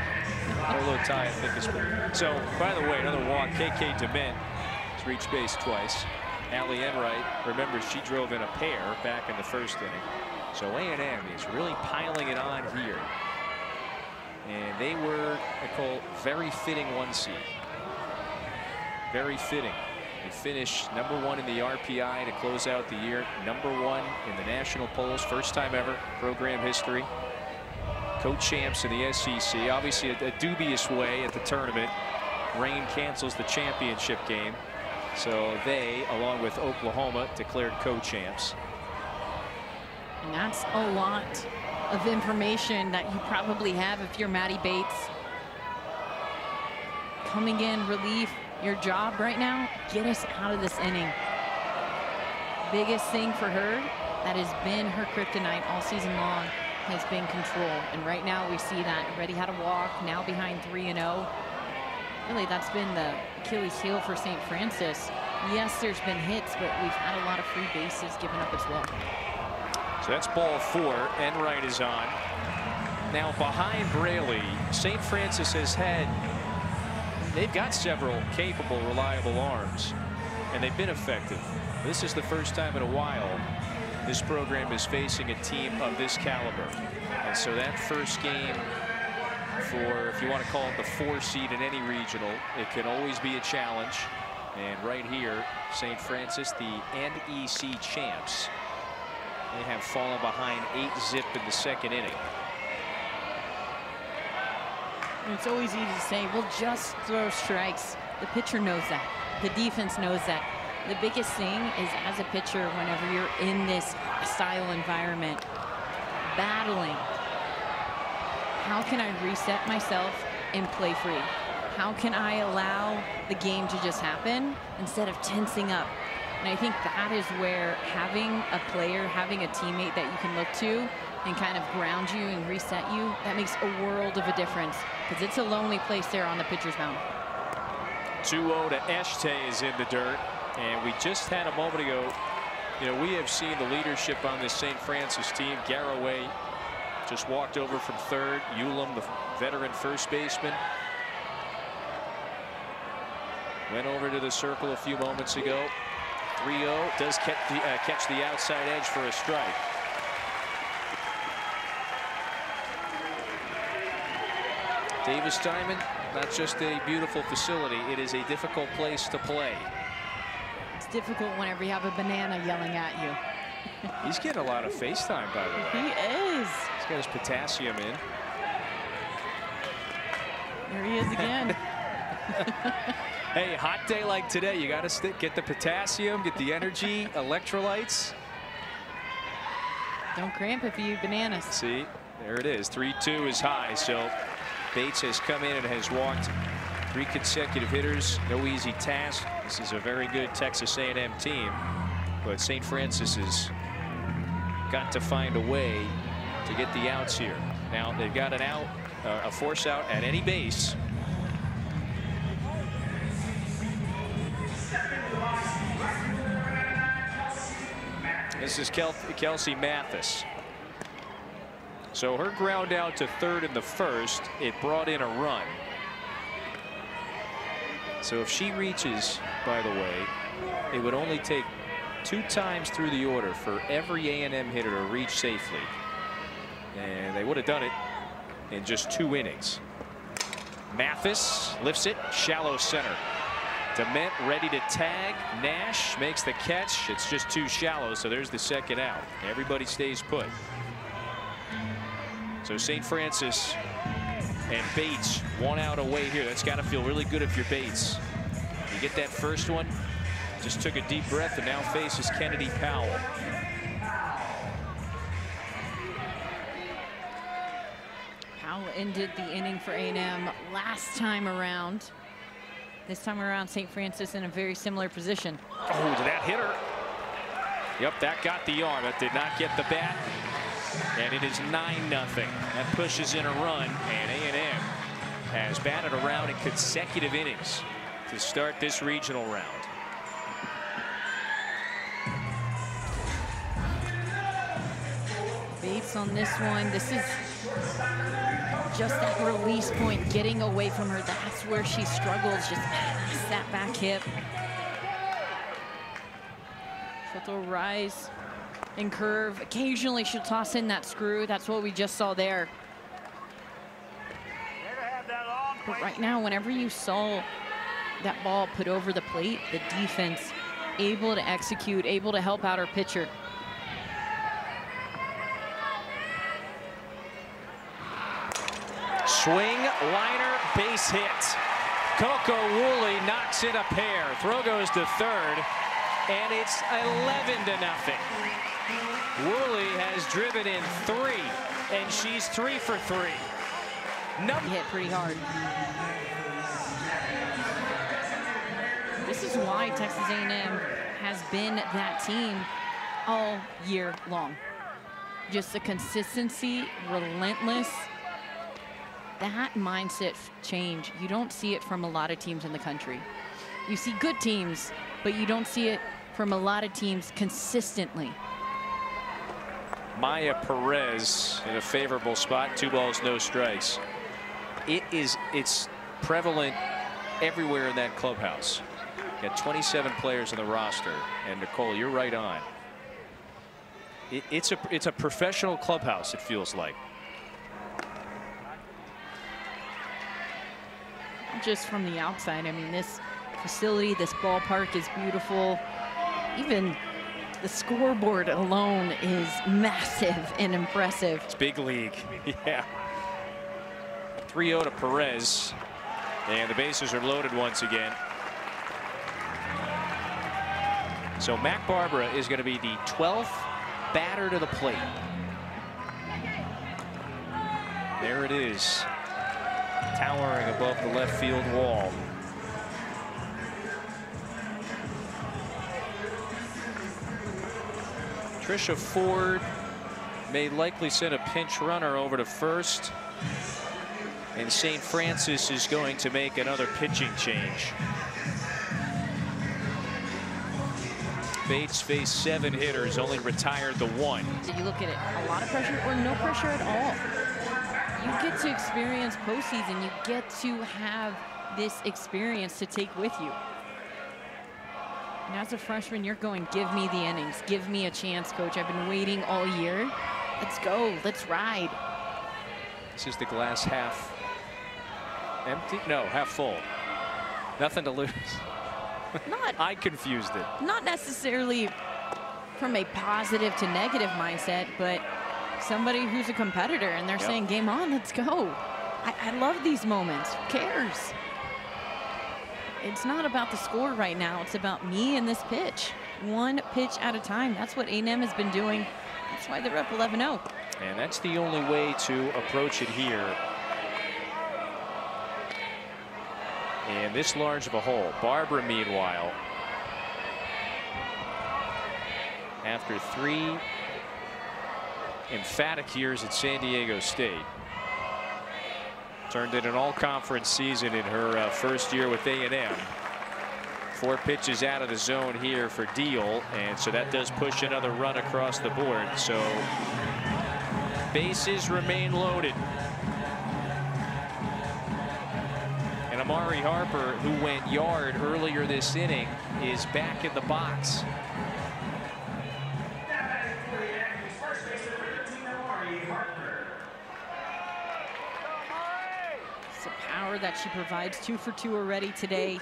Or a little tie, I think is better. So, by the way, another walk. KK DeMint has reached base twice. Allie Enright, remember, she drove in a pair back in the first inning. So A&M is really piling it on here. And they were, I call, very fitting 1 seed. Very fitting. They finished #1 in the RPI to close out the year. #1 in the national polls. First time ever, program history. Co-champs in the SEC. Obviously a dubious way at the tournament. Rain cancels the championship game. So they, along with Oklahoma, declared co-champs. And that's a lot of information that you probably have if you're Maddie Bates. Coming in relief, your job right now, get us out of this inning. Biggest thing for her, that has been her kryptonite all season long, has been control. And right now we see that. Already had a walk, now behind 3-0. Really, that's been the Achilles heel for St. Francis. Yes, there's been hits, but we've had a lot of free bases given up as well. So that's ball 4. Enright is on. Now behind Braley, St. Francis has had, they've got several capable, reliable arms, and they've been effective. This is the first time in a while this program is facing a team of this caliber. And so that first game for, if you want to call it the 4 seed in any regional, it can always be a challenge. And right here, St. Francis, the NEC champs, they have fallen behind 8-zip in the second inning. It's always easy to say, we'll just throw strikes. The pitcher knows that. The defense knows that. The biggest thing is, as a pitcher, whenever you're in this hostile environment, battling, how can I reset myself and play free? How can I allow the game to just happen instead of tensing up? And I think that is where having a player, having a teammate that you can look to and kind of ground you and reset you, that makes a world of a difference, because it's a lonely place there on the pitcher's mound. 2-0 to Eshte is in the dirt. And we just had a moment ago, you know, we have seen the leadership on this St. Francis team. Garraway just walked over from third. Ulam, the veteran first baseman, went over to the circle a few moments ago. 3-0, does catch the outside edge for a strike. Davis Diamond, not just a beautiful facility, it is a difficult place to play. It's difficult whenever you have a banana yelling at you. He's getting a lot of FaceTime, by the way. He is. He's got his potassium in. There he is again. Hey, hot day like today, you got to get the potassium, get the energy, electrolytes. Don't cramp if you eat bananas. See, there it is. 3-2 is high. So Bates has come in and has walked 3 consecutive hitters. No easy task. This is a very good Texas A&M team, but St. Francis has got to find a way to get the outs here. Now they've got an out, a force out at any base. This is Kelsey Mathis. So her ground out to third in the first, it brought in a run. So if she reaches, by the way, it would only take 2 times through the order for every A&M hitter to reach safely. And they would have done it in just 2 innings. Mathis lifts it, shallow center. DeMint ready to tag. Nash makes the catch. It's just too shallow, so there's the second out. Everybody stays put. So St. Francis and Bates 1 out away here. That's got to feel really good if you're Bates. You get that first one, just took a deep breath, and now faces Kennedy Powell. Powell ended the inning for A&M last time around. This time around, St. Francis in a very similar position. Oh, that hit her. Yep, that got the arm. That did not get the bat. And it is 9-0. That pushes in a run, and A&M has batted around in consecutive innings to start this regional round. Bates on this one. This is, just that release point, getting away from her. That's where she struggles, just past that back hip. She'll throw rise and curve. Occasionally she'll toss in that screw. That's what we just saw there. But right now, whenever you saw that ball put over the plate, the defense able to execute, able to help out her pitcher. Swing, liner, base hit. Coco Woolley knocks in a pair. Throw goes to third, and it's 11-0. Woolley has driven in 3, and she's 3 for 3. Hit pretty hard. This is why Texas A&M has been that team all year long. Just the consistency, relentless. That mindset change, you don't see it from a lot of teams in the country. You see good teams, but you don't see it from a lot of teams consistently. Maya Perez in a favorable spot, 2 balls, no strikes. It's prevalent everywhere in that clubhouse. Got 27 players on the roster, and Nicole, you're right on. It's a professional clubhouse, it feels like. Just from the outside, I mean, this facility, this ballpark is beautiful. Even the scoreboard alone is massive and impressive. It's big league. Yeah. 3-0 to Perez, and the bases are loaded once again. So Mac Barbara is going to be the 12th batter to the plate. There it is, towering above the left field wall. Trisha Ford may likely send a pinch runner over to first, and St. Francis is going to make another pitching change. Bates faced 7 hitters, only retired the 1. You look at it, a lot of pressure or no pressure at all. You get to experience postseason. You get to have this experience to take with you. And as a freshman, you're going, give me the innings. Give me a chance, coach. I've been waiting all year. Let's go. Let's ride. This is the glass half empty? No, half full. Nothing to lose. I confused it. Not necessarily from a positive to negative mindset, but somebody who's a competitor and they're saying, game on, let's go. I love these moments. Who cares? It's not about the score right now. It's about me and this pitch. One pitch at a time. That's what A&M has been doing. That's why they're up 11-0. And that's the only way to approach it here. And this large of a hole. Barbara, meanwhile, after 3 emphatic years at San Diego State, turned in an all-conference season in her first year with A&M. 4 pitches out of the zone here for Deal, and so that does push another run across the board. So bases remain loaded. And Amari Harper, who went yard earlier this inning, is back in the box. It's the power that she provides. 2 for 2 already today.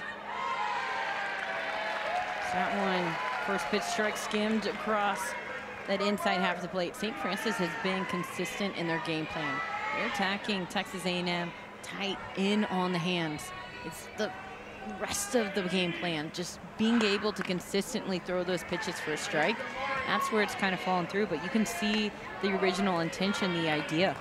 That one, first pitch strike, skimmed across that inside half of the plate. St. Francis has been consistent in their game plan. They're attacking Texas A&M tight in on the hands. It's the rest of the game plan, just being able to consistently throw those pitches for a strike. That's where it's kind of fallen through, but you can see the original intention, the idea.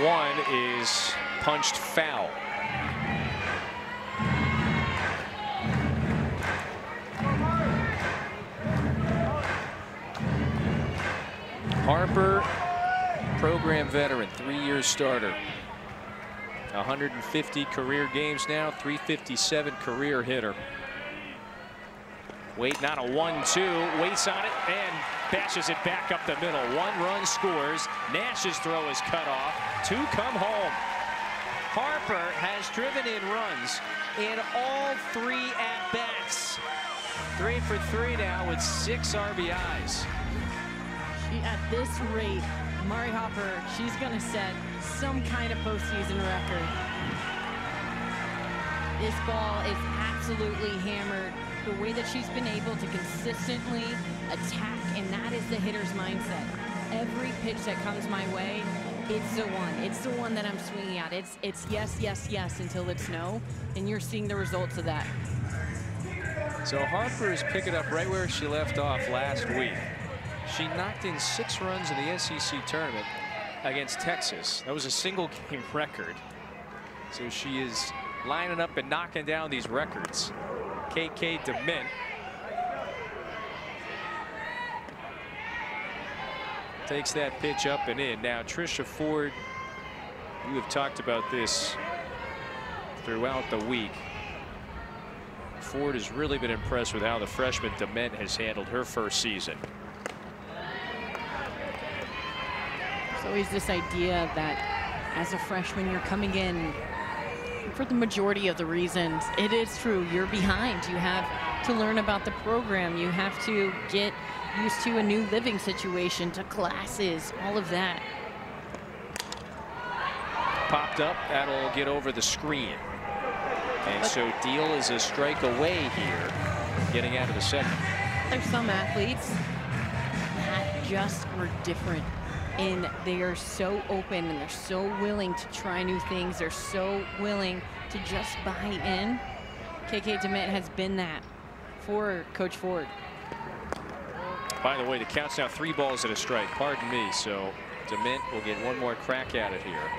One is punched foul. Harper, program veteran, 3-year starter. 150 career games now, 357 career hitter. Waiting on a 1-2, waits on it and bashes it back up the middle. 1 run scores. Nash's throw is cut off. 2 come home. Harper has driven in runs in all 3 at-bats. 3 for 3 now with 6 RBIs. At this rate, Mari Harper, she's going to set some kind of postseason record. This ball is absolutely hammered. The way that she's been able to consistently attack, and that is the hitter's mindset. Every pitch that comes my way, it's the one. It's the one that I'm swinging at. It's yes, yes, yes until it's no, and you're seeing the results of that. So Harper is picking up right where she left off last week. She knocked in 6 runs in the SEC tournament against Texas. That was a single game record. So she is lining up and knocking down these records. KK DeMint takes that pitch up and in. Now Trisha Ford, you have talked about this throughout the week. Ford has really been impressed with how the freshman DeMint has handled her first season. There's always this idea that as a freshman you're coming in for the majority of the reasons. It is true, you're behind. You have to learn about the program. You have to get used to a new living situation, to classes, all of that. Popped up, that'll get over the screen. And so Deal is a strike away here, getting out of the second. There's some athletes that just are different, and they are so open and they're so willing to try new things. They're so willing to just buy in. KK DeMint has been that for Coach Ford. By the way, the count's now 3 balls and a strike. Pardon me. So DeMint will get one more crack at it here.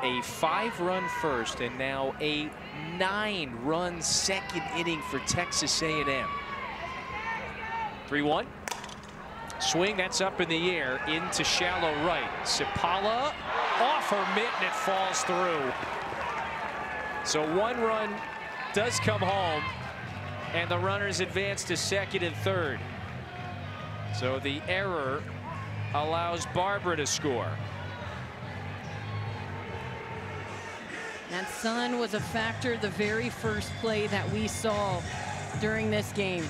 A 5-run first and now a 9-run second inning for Texas A&M. 3-1. Swing, that's up in the air into shallow right. Sipala off her mitt and it falls through. So 1 run does come home and the runners advance to second and third. So the error allows Barbara to score. That sun was a factor the very first play that we saw during this game.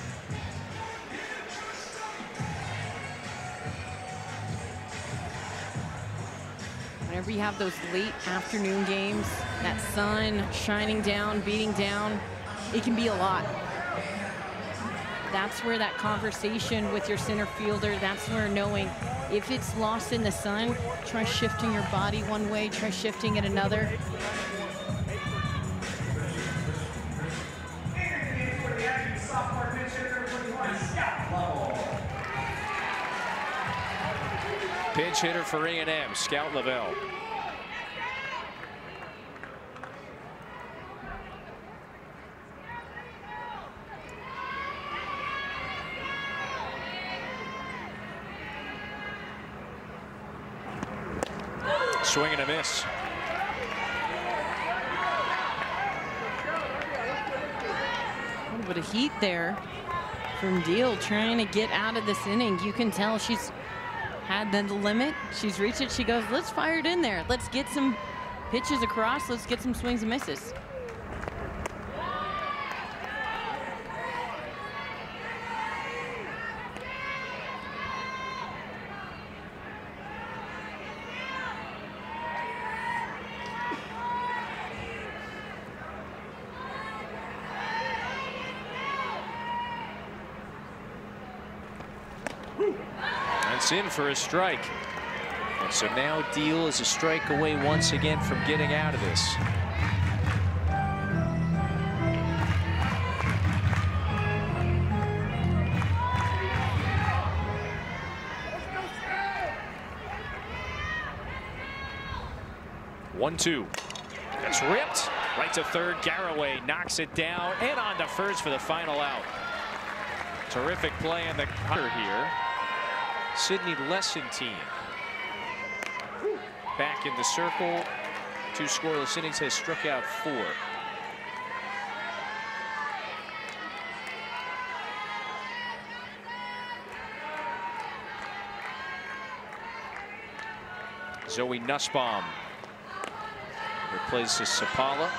Whenever you have those late afternoon games, that sun shining down, beating down, it can be a lot. That's where that conversation with your center fielder, that's where knowing if it's lost in the sun, try shifting your body one way, try shifting it another. Pinch hitter for A&M, Scout Lavelle. Swing and a miss. A little bit of heat there from Deal trying to get out of this inning. You can tell she's had the limit. She's reached it. She goes, let's fire it in there. Let's get some pitches across. Let's get some swings and misses. That's in for a strike. And so now Deal is a strike away once again from getting out of this. One-two. That's ripped right to third. Garraway knocks it down and on to first for the final out. Terrific play in the cutter here. Sydney Lessentine back in the circle. 2 scoreless innings, has struck out 4. Zoe Nussbaum replaces Sapala.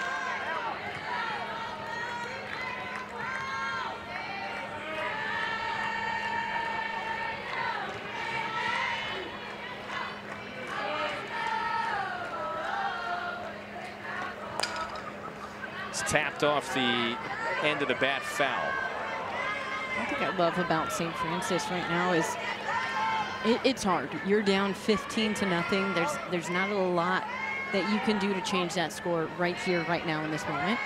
It's tapped off the end of the bat, foul. One thing I love about St. Francis right now is it's hard. You're down 15-0. There's not a lot that you can do to change that score right here, right now in this moment.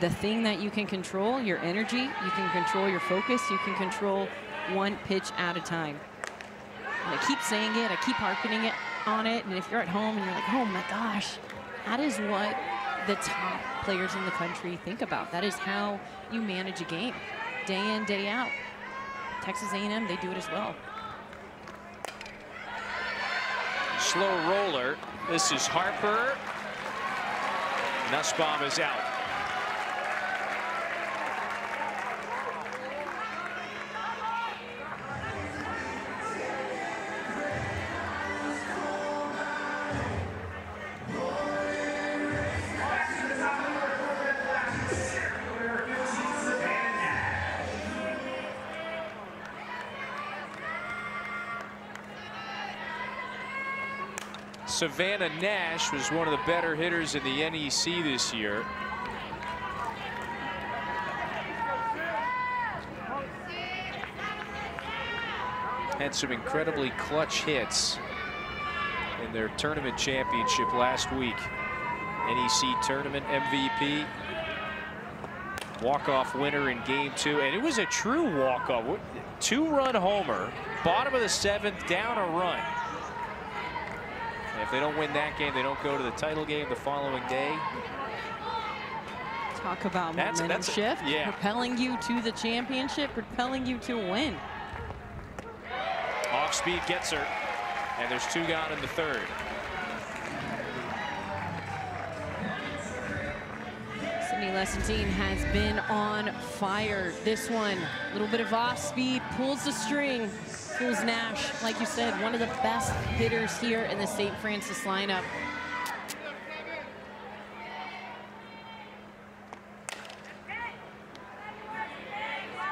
The thing that you can control, your energy, you can control your focus, you can control one pitch at a time. And I keep saying it, I keep harping on it, and if you're at home and you're like, oh my gosh, that is what the top players in the country think about. That is how you manage a game, day in, day out. Texas A&M, they do it as well. Slow roller. This is Harper. Nussbaum is out. Savannah Nash was one of the better hitters in the NEC this year. Had some incredibly clutch hits in their tournament championship last week. NEC tournament MVP. Walk-off winner in game 2, and it was a true walk-off. 2-run homer, bottom of the 7th, down a run. If they don't win that game, they don't go to the title game the following day. Talk about momentum shift, yeah. Propelling you to the championship, propelling you to a win. Off speed gets her, and there's 2 gone in the 3rd. Sydney Lessentine has been on fire. This one, a little bit of off speed, pulls the string. Fools Nash, like you said, one of the best hitters here in the St. Francis lineup.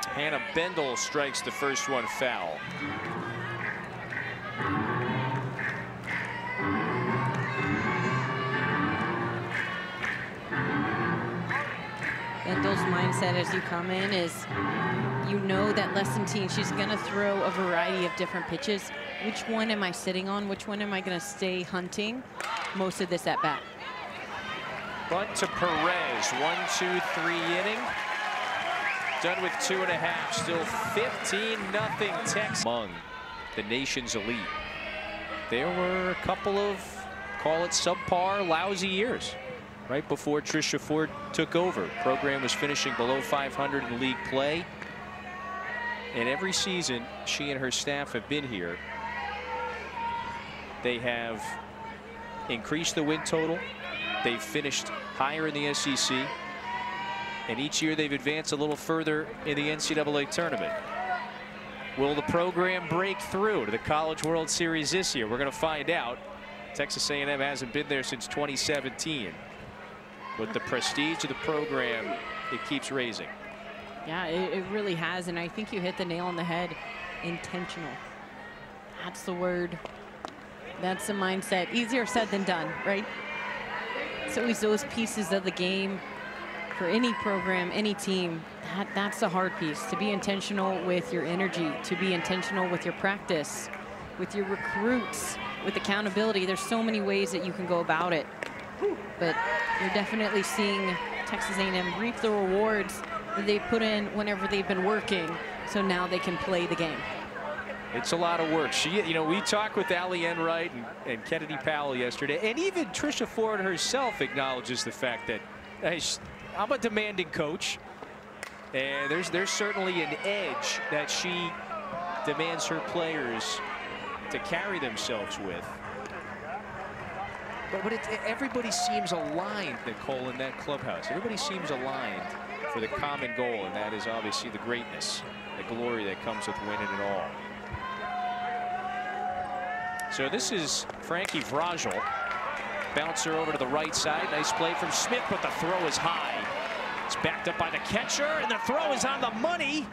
Hannah Bendel strikes the first one foul. Bendel's mindset as you come in is, you know that Lessentine, she's going to throw a variety of different pitches. Which one am I sitting on? Which one am I going to stay hunting most of this at bat? Bunt to Perez, 1-2-3 inning. Done with 2.5, still 15-0 Texas. Among the nation's elite. There were a couple of, call it subpar, lousy years right before Tricia Ford took over. Program was finishing below 500 in league play. And every season she and her staff have been here, they have increased the win total. They've finished higher in the SEC. And each year they've advanced a little further in the NCAA tournament. Will the program break through to the College World Series this year? We're going to find out. Texas A&M hasn't been there since 2017. But the prestige of the program, it keeps raising. Yeah, it really has, and I think you hit the nail on the head. Intentional. That's the word. That's the mindset. Easier said than done, right? It's always those pieces of the game for any program, any team. That's the hard piece, to be intentional with your energy, to be intentional with your practice, with your recruits, with accountability. There's so many ways that you can go about it. But you're definitely seeing Texas A&M reap the rewards that they put in whenever they've been working, so now they can play the game. It's a lot of work. We talked with Allie Enright and Kennedy Powell yesterday, and even Tricia Ford herself acknowledges the fact that I'm a demanding coach, and there's certainly an edge that she demands her players to carry themselves with. But everybody seems aligned, Nicole, in that clubhouse. Everybody seems aligned for the common goal, and that is obviously the greatness, the glory that comes with winning it all. So this is Frankie Vrajel. Bouncer over to the right side. Nice play from Smith, but the throw is high. It's backed up by the catcher, and the throw is on the money.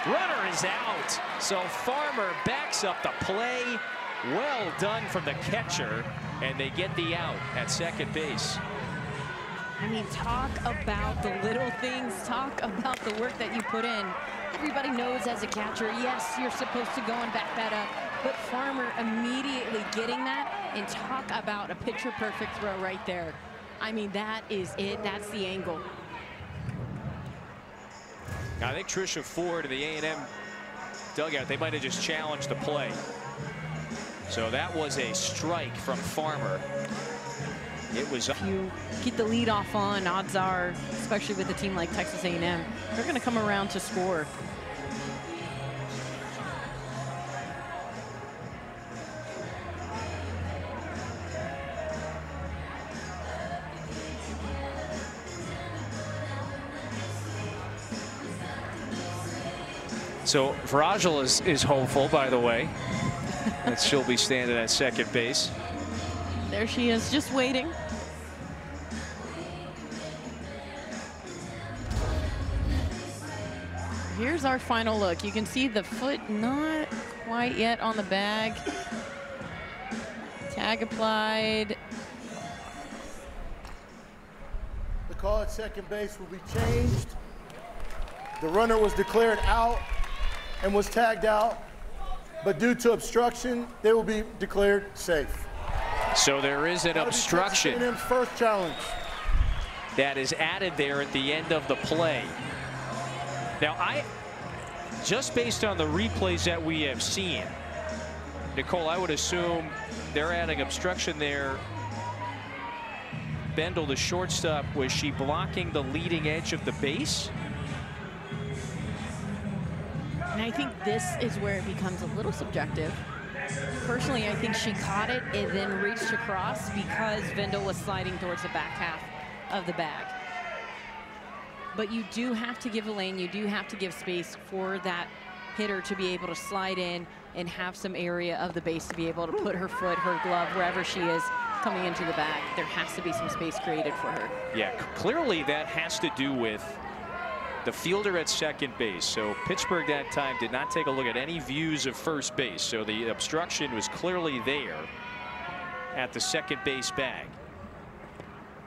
Runner is out. So Farmer backs up the play. Well done from the catcher, and they get the out at second base. I mean, talk about the little things. Talk about the work that you put in. Everybody knows as a catcher, yes, you're supposed to go and back that up. But Farmer immediately getting that, and talk about a picture-perfect throw right there. I mean, that is it. That's the angle. I think Trisha Ford of the A&M dugout, they might have just challenged the play. So that was a strike from Farmer. It was. If you get the lead off on, odds are, especially with a team like Texas A&M, they're going to come around to score. So Vrajel is hopeful, by the way, that she'll be standing at second base. There she is, just waiting. Here's our final look. You can see the foot not quite yet on the bag. Tag applied. The call at second base will be changed. The runner was declared out and was tagged out, but due to obstruction, they will be declared safe. So there is an obstruction. A&M's first challenge. That is added there at the end of the play. Now, just based on the replays that we have seen, Nicole, I would assume they're adding obstruction there. Bendel, the shortstop, was she blocking the leading edge of the base? And I think this is where it becomes a little subjective. Personally, I think she caught it and then reached across because Vendel was sliding towards the back half of the bag. But you do have to give a lane, you do have to give space for that hitter to be able to slide in and have some area of the base to be able to put her foot, her glove, wherever she is coming into the bag. There has to be some space created for her. Yeah, clearly that has to do with the fielder at second base. So Pittsburgh that time did not take a look at any views of first base. So the obstruction was clearly there at the second base bag.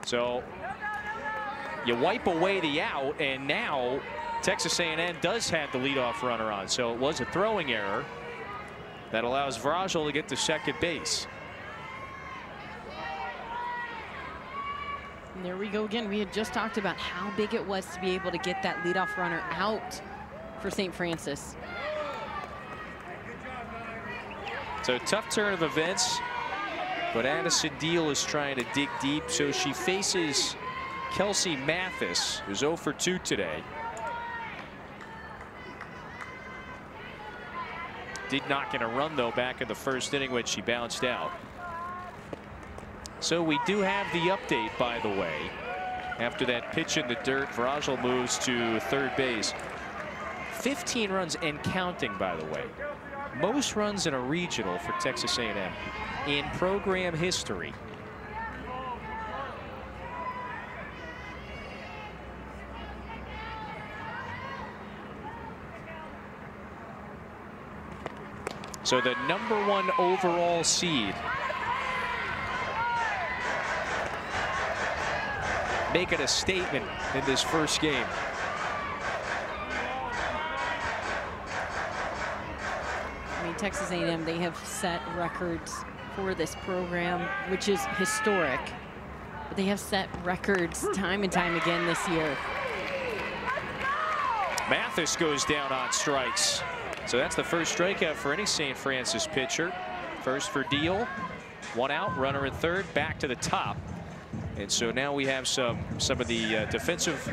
So you wipe away the out, and now Texas A&M does have the leadoff runner on. So it was a throwing error that allows Vrajel to get to second base. And there we go again. We had just talked about how big it was to be able to get that leadoff runner out for St. Francis. So tough turn of events, but Addison Deal is trying to dig deep. So she faces Kelsey Mathis, who's 0 for 2 today. Did knock in a run, though, back in the first inning when she bounced out. So we do have the update, by the way. After that pitch in the dirt, Vrajel moves to third base. 15 runs and counting, by the way. Most runs in a regional for Texas A&M in program history. So the #1 overall seed making a statement in this first game. I mean, Texas A&M, they have set records for this program, which is historic. But they have set records time and time again this year. Mathis goes down on strikes. So that's the first strikeout for any St. Francis pitcher. First for Deal. 1 out, runner at third, back to the top. And so now we have some of the defensive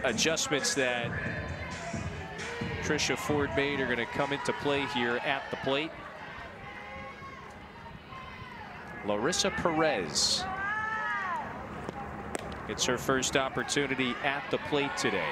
adjustments that Trisha Ford made are going to come into play here at the plate. Larissa Perez gets her first opportunity at the plate today.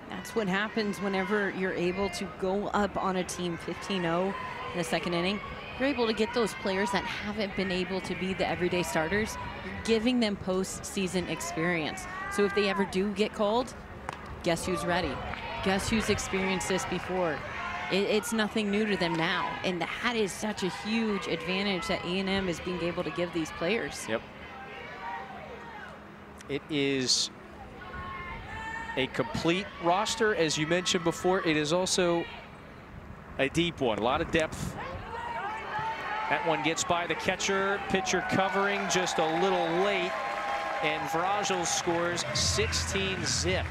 That's what happens whenever you're able to go up on a team 15-0 in the second inning. You're able to get those players that haven't been able to be the everyday starters. You're giving them postseason experience. So if they ever do get called, guess who's ready? Guess who's experienced this before? It's nothing new to them now. And that is such a huge advantage that A&M is being able to give these players. Yep. It is a complete roster, as you mentioned before. It is also a deep one. A lot of depth. That one gets by the catcher. Pitcher covering just a little late. And Vrajel scores 16-zip.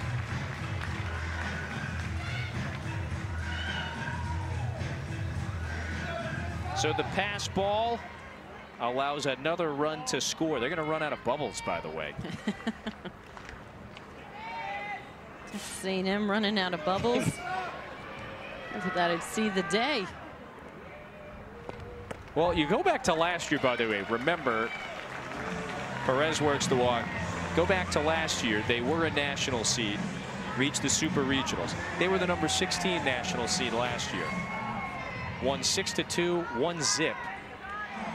So the pass ball allows another run to score. They're going to run out of bubbles, by the way. A&M running out of bubbles. I thought I'd see the day. Well, you go back to last year, by the way. Remember, Perez works the walk. Go back to last year. They were a national seed, reached the Super Regionals. They were the number 16 national seed last year. Won 6-2, 1-zip,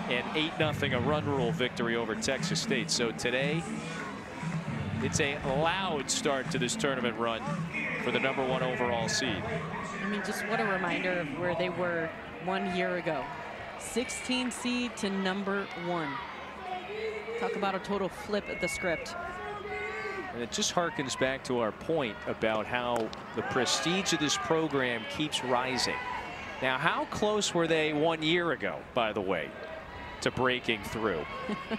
and 8-0 a run rule victory over Texas State. So today, it's a loud start to this tournament run for the number 1 overall seed. I mean, just what a reminder of where they were 1 year ago. 16 seed to number 1. Talk about a total flip of the script. And it just harkens back to our point about how the prestige of this program keeps rising. Now, how close were they 1 year ago, by the way, to breaking through?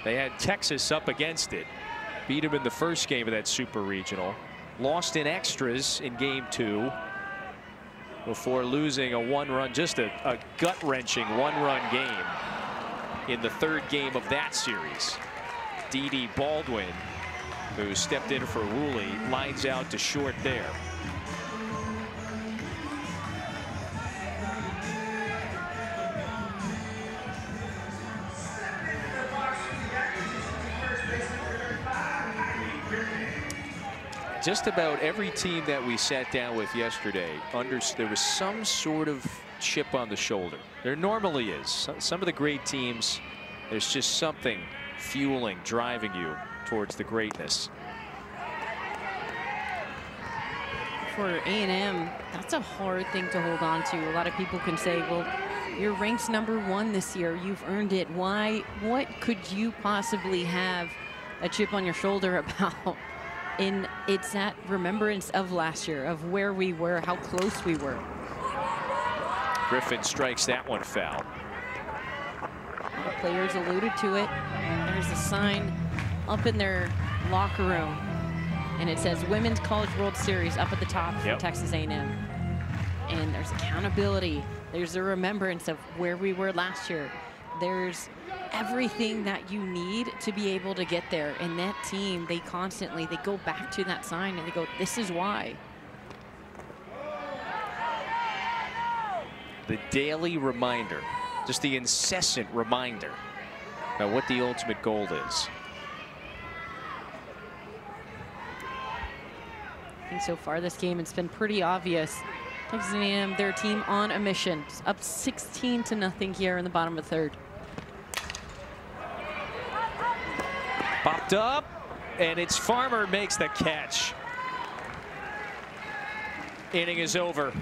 They had Texas up against it. Beat them in the first game of that Super Regional. Lost in extras in game 2 before losing a 1-run, just a gut-wrenching 1-run game in the third game of that series. Dee Baldwin, who stepped in for Woolley, lines out to short there. Just about every team that we sat down with yesterday, there was some sort of chip on the shoulder. There normally is. Some of the great teams, there's just something fueling, driving you towards the greatness. For A&M, that's a hard thing to hold on to. A lot of people can say, well, you're ranked number 1 this year. You've earned it. Why? What could you possibly have a chip on your shoulder about? And it's that remembrance of last year, of where we were, how close we were. Griffin strikes that one foul. The players alluded to it. There's a sign up in their locker room, and it says Women's College World Series up at the top for Texas A&M. And there's accountability. There's a remembrance of where we were last year. There's everything that you need to be able to get there. And that team, they go back to that sign and they go, this is why. The daily reminder, just the incessant reminder about what the ultimate goal is. I think so far this game, it's been pretty obvious. Texas A&M, their team on a mission. It's up 16-0 here in the bottom of the third. Popped up, and it's Farmer makes the catch. Inning is over.